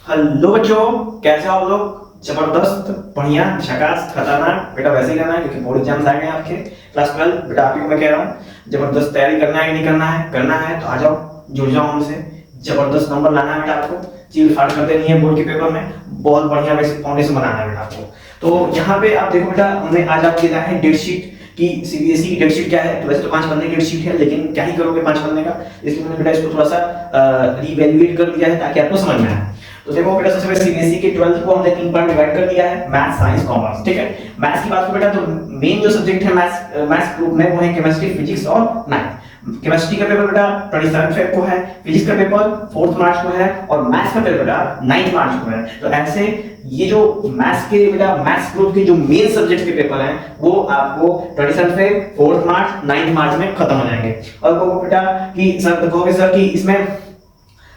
Hello बच्चों, कैसे हो आप लोग? जबरदस्त, बढ़िया, झकास, खतरनाक। बेटा वैसे ही करना है क्योंकि बोर्ड एग्जाम्स आ गए हैं आपके क्लास 12। बेटा आप ही को मैं कह रहा हूँ, जबरदस्त तैयारी करना है कि नहीं करना है? करना है तो आ जाओ, जुड़ जाओ हमसे। जबरदस्त नंबर लाना है बेटा आपको, चीर फाड़ कर देनी है बोर्ड के पेपर में। बहुत बढ़िया वैसे फाउंडेशन बनाना है बेटा आपको। तो यहाँ पे आप देखो बेटा, हमने आज आपको दिया है डेट शीट कि सीबीएसई की डेट शीट क्या है। तो वैसे तो 5 पन्ने की डेट शीट है, लेकिन क्या ही करोगे 5 पन्ने का, इसलिए मैंने बेटा इसको थोड़ा सा रिवैल्यूएट कर दिया है ताकि आपको समझ में आए। तो देखो बेटा, सबसे पहले सीबीएसई के 12th को हमने 3 पार्ट डिवाइड कर दिया है, मैथ्स, साइंस, कॉमर्स। ठीक है, मैथ्स की बात करो बेटा तो मेन जो सब्जेक्ट है मैथ्स ग्रुप में वो है केमिस्ट्री, फिजिक्स और मैथ। केमिस्ट्री का पेपर बेटा 27 फेब को है, फिजिक्स का पेपर 4 मार्च को है और मैथ्स का पेपर बेटा 9 मार्च को है। तो ऐसे ये जो मैथ्स के बेटा मैथ्स ग्रुप के जो मेन सब्जेक्ट के पेपर हैं वो आपको 27 फेब, 4 मार्च, 9 मार्च में खत्म हो जाएंगे। और कहो बेटा कि सर, कहोगे सर कि इसमें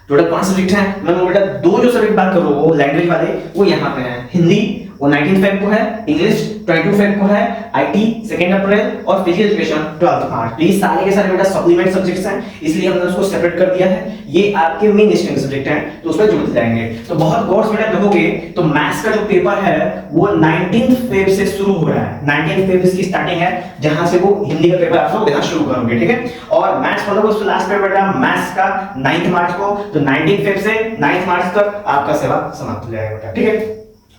टोटल 5 सब्जेक्ट हैं। मैं बेटा दो जो सब्जेक्ट बात कर रहा हूँ वो लैंग्वेज वाले, वो यहाँ पे हैं। हिंदी वो 19 फेब को है, इंग्लिश 22 फेब को है, आईटी 2 अप्रैल और फिजिकल एजुकेशन 12 मार्च। तो ये सारे के सारे बेटा सप्लीमेंट सब्जेक्ट्स हैं, इसलिए हमने उसको सेपरेट कर दिया है। ये आपके मेन स्ट्रीम सब्जेक्ट हैं तो उसमें जुड़ते जाएंगे। तो बहुत गौर से बेटा देखोगे तो मैथ्स का जो पेपर है वो 19 फेब से शुरू हो रहा है। 19 फेब इसकी स्टार्टिंग है, जहां से वो हिंदी का पेपर आप लोग देना शुरू करोगे। ठीक है, और मैथ्स पढ़ोगे उसका लास्ट पेपर बेटा मैथ्स का 9 मार्च को। तो 19 फेब से 9 मार्च तक आपका सेवा समाप्त हो जाएगा बेटा। ठीक है,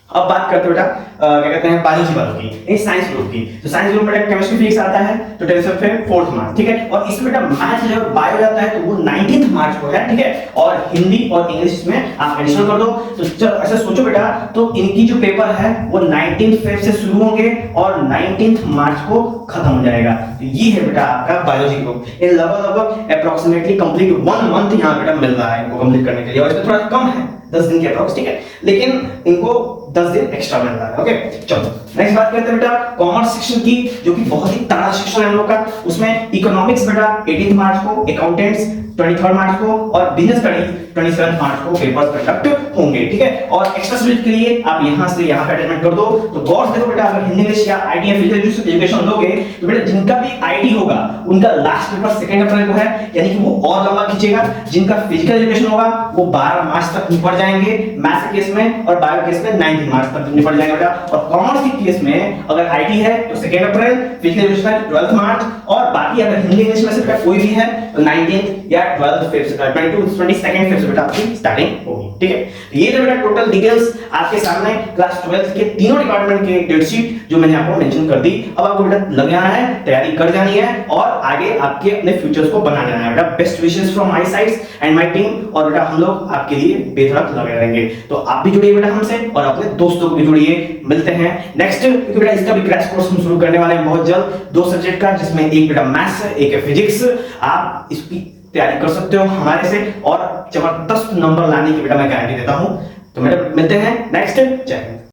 अब बात करते हैं बेटा क्या कहते हैं बायोलॉजी वालों की, नहीं साइंस ग्रुप की। तो साइंस ग्रुप में बेटा केमिस्ट्री, फिजिक्स आता है तो 10 फेब 4 मार्च। ठीक है, और इसमें बेटा मैथ जो है बायो जाता है तो वो 19 मार्च को है। ठीक है, और हिंदी और इंग्लिश में आप एडिशनल कर दो। तो चलो ऐसा सोचो बेटा, तो इनकी जो पेपर है वो 19 फेब से शुरू होंगे और 19 मार्च को खत्म हो जाएगा। तो ये है बेटा आपका बायोलॉजी ग्रुप। ये लगभग अप्रोक्सीमेटली कंप्लीट 1 मंथ यहाँ बेटा मिल रहा है इनको कंप्लीट करने के लिए, और इसमें थोड़ा कम है 10 दिन के अप्रोक्स। ठीक है, लेकिन इनको 10 दिन एक्स्ट्रा मिल रहा है। ओके, चलो नेक्स्ट बात करते हैं बेटा कॉमर्स सेक्शन की, जो कि बहुत ही तगड़ा सेक्शन है हम लोग का। उसमें इकोनॉमिक्स बेटा 18 मार्च को, अकाउंटेंट्स 23 मार्च को और बिजनेस स्टडीज 27 मार्च को पेपर्स कंडक्ट होंगे। ठीक है, और एक्स्ट्रा सब्जेक्ट के लिए आप यहां से यहां पे अटैचमेंट कर दो। तो गौर से देखो बेटा, अगर हिंदी इंग्लिश या आईटी या फिजिकल एजुकेशन लोगे तो बेटा जिनका भी आईटी होगा उनका लास्ट पेपर 2 अप्रैल को है, यानी कि वो और लंबा खींचेगा। जिनका फिजिकल एजुकेशन होगा वो 12 मार्च तक निपट जाएंगे मैथ्स के केस में, और बायो केस में 9 मार्च तक निपट जाएंगे बेटा। और कॉमर्स के केस में अगर आईटी है तो 2 अप्रैल, फिजिकल एजुकेशन 12 मार्च, और बाकी अगर हिंदी इंग्लिश में से बेटा कोई भी है तो 19 या 12 फेब से 22 फेब से बेटा आपकी स्टार्टिंग होगी। ठीक है, ये जो बेटा टोटल डिटेल्स आपके सामने क्लास 12 के तीनों डिपार्टमेंट के डेट शीट जो मैंने आपको मेंशन कर दी। अब आपको बेटा लग जाना है, तैयारी कर जानी है और आगे आपके अपने फ्यूचर्स को बना जाना है बेटा। Best wishes from my side and my team, और बेटा हम लोग आपके लिए बेधड़क लगे रहेंगे। तो आप भी जुड़िए बेटा हमसे और अपने दोस्तों को भी जुड़िए। मिलते हैं नेक्स्ट, क्योंकि बेटा इसका भी क्रैश कोर्स हम शुरू करने वाले हैं बहुत जल्द, 2 सब्जेक्ट का, जिसमें एक बेटा मैथ्स है, एक है फिजिक्स। आप इसकी तैयारी कर सकते हो हमारे से और जबरदस्त नंबर लाने की बेटा मैं गारंटी देता हूं। तो बेटा मिलते हैं नेक्स्ट। जय हिंद।